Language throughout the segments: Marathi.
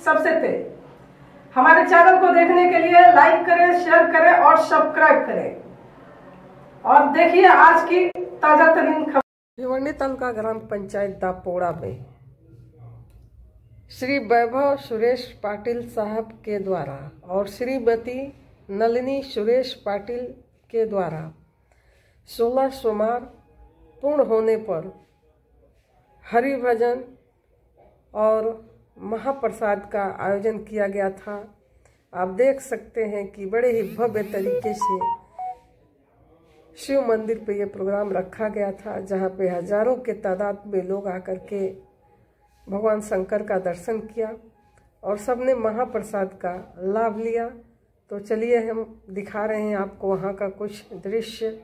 सबसे तेज। हमारे चैनल को देखने के लिए लाइक करें, शेयर करें और सब्सक्राइब करें। और देखिए आज की ताजा तरीन खबर। भिवंडी तालुका ग्राम पंचायत दापोड़ा में श्री वैभव सुरेश पाटिल साहब के द्वारा और श्रीमती नलिनी सुरेश पाटिल के द्वारा 16 सोमवार पूर्ण होने पर हरि भजन और महाप्रसाद का आयोजन किया गया था। आप देख सकते हैं कि बड़े ही भव्य तरीके से शिव मंदिर पे ये प्रोग्राम रखा गया था, जहाँ पे हजारों के तादाद में लोग आकर के भगवान शंकर का दर्शन किया और सबने महाप्रसाद का लाभ लिया। तो चलिए हम दिखा रहे हैं आपको वहाँ का कुछ दृश्य।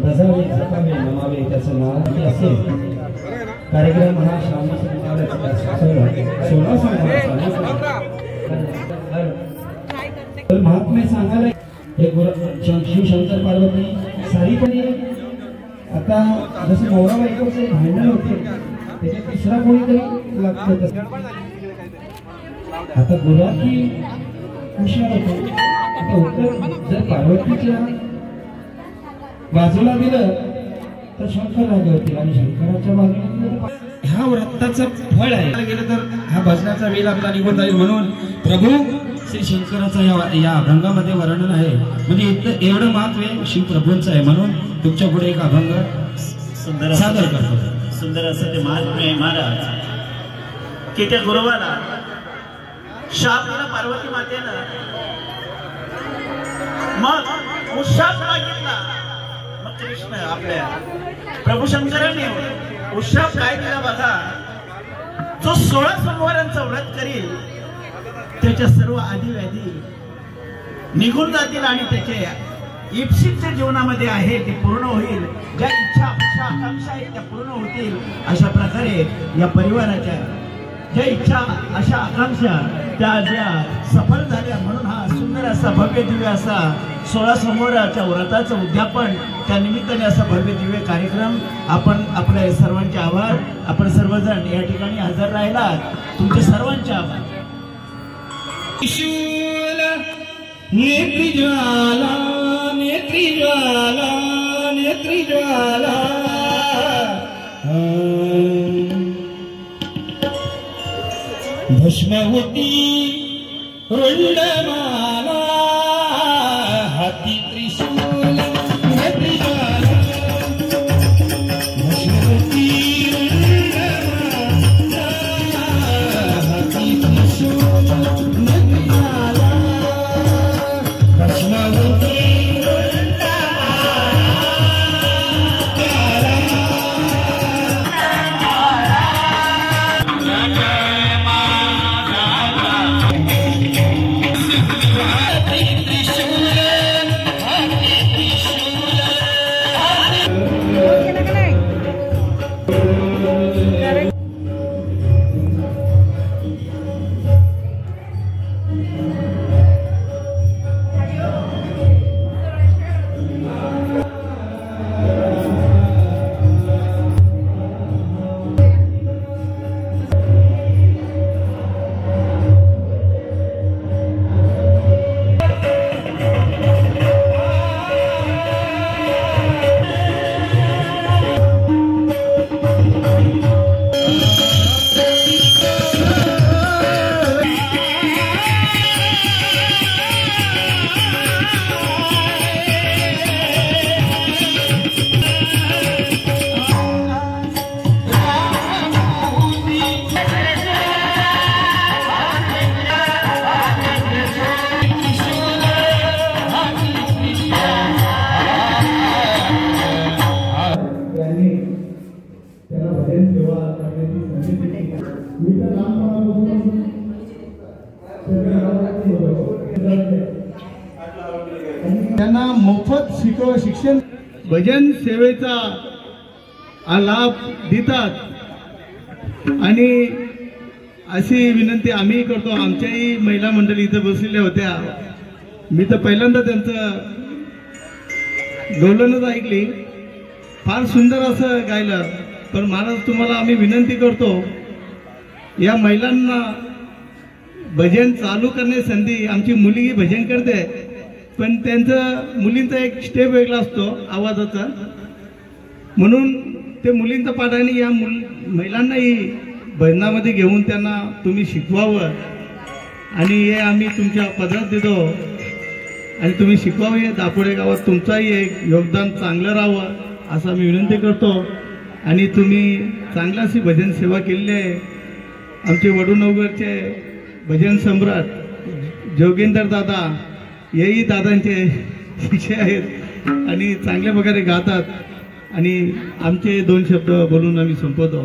भजावे जपावे नमावे त्याचं नाव असेल. कार्यक्रम हा श्रावण महात्म्य सांगायला एक शिव शंकर पार्वती सारीपणे आता जसं नवरा बायकोचे भांडण होते त्याच्यात तिसरा कोणीतरी लागतं. आता गुराखी हुशार होतो. आता उत्तर जर पार्वतीच्या बाजूला दिलं तर शंकर रागे होतील आणि शंकराच्या बाजूला दिलं ह्या व्रताचं फळ आहे. गेलं तर हा भजनाचा वेळ आपला निघून जाईल. म्हणून प्रभू श्री शंकराचा या अभंगामध्ये वर्णन आहे. म्हणजे एवढं महत्व शिवप्रभूंचं आहे. म्हणून तुमच्या पुढे एक अभंग सादर करतो. सुंदर असं ते महात्म्य आहे महाराज की त्या गुरुवाला शाप दिला पार्वती मातेनं. मग उशाप मागितला. मग कृष्ण आपल्या प्रभू शंकरांनी उशाप काय दिला बघा. जो 16 सोमवारांचं व्रत करील त्याच्या सर्व आदिव्याधी निघून जातील आणि त्याच्या इप्सितच्या जीवनामध्ये आहे ते पूर्ण होईल. ज्या इच्छा अपेक्षा आकांक्षा आहेत त्या पूर्ण होतील. अशा प्रकारे या परिवाराच्या ज्या इच्छा अशा आकांक्षा त्या ज्या सफल झाल्या. म्हणून हा सुंदर असा भव्य दिव्य असा 16 सोमवाराच्या व्रताचं उद्यापन त्या निमित्ताने असा भव्य दिव्य कार्यक्रम आपण आपल्या सर्वांचे आभार. आपण सर्वजण या ठिकाणी हजर राहिला तुमचे सर्वांचे आभार. नेत्री ज्वाला नेत्री ज्वाला नेत्री ज्वाला भस्मवती रुंडमाला हाती त्रिशूल नेत्री ज्वाला भस्मवती रुंडमाला हाती त्रिशूल नेत्री ज्वाला भस्मवती त्यांना मोफत शिक्षण भजन सेवेचा लाभ देतात. आणि अशी विनंती आम्ही करतो. आमच्याही महिला मंडळी इथं बसलेल्या होत्या. मी तर पहिल्यांदा त्यांचं गौलनच ऐकली. फार सुंदर असं गायलं. पण महाराज तुम्हाला आम्ही विनंती करतो या महिलांना भजन चालू करण्याची संधी. आमची मुलगी भजन करते पण त्यांचं मुलींचा एक स्टेप वेगळा असतो आवाजाचा. म्हणून ते मुलींचा पाठाने या महिलांनाही भजनामध्ये घेऊन त्यांना तुम्ही शिकवावं. आणि हे आम्ही तुमच्या पदरात देतो आणि तुम्ही शिकवावे. दापोडे गावात तुमचाही एक योगदान चांगलं राहावं असं मी विनंती करतो. आणि तुम्ही चांगलाशी भजन सेवा केलेली आहे. आमचे वडूनगरचे भजन सम्राट जोगेंद्र दादा हेही दादांचे शिष्य आहेत आणि चांगल्या प्रकारे गातात. आणि आमचे 2 शब्द बोलून आम्ही संपवतो.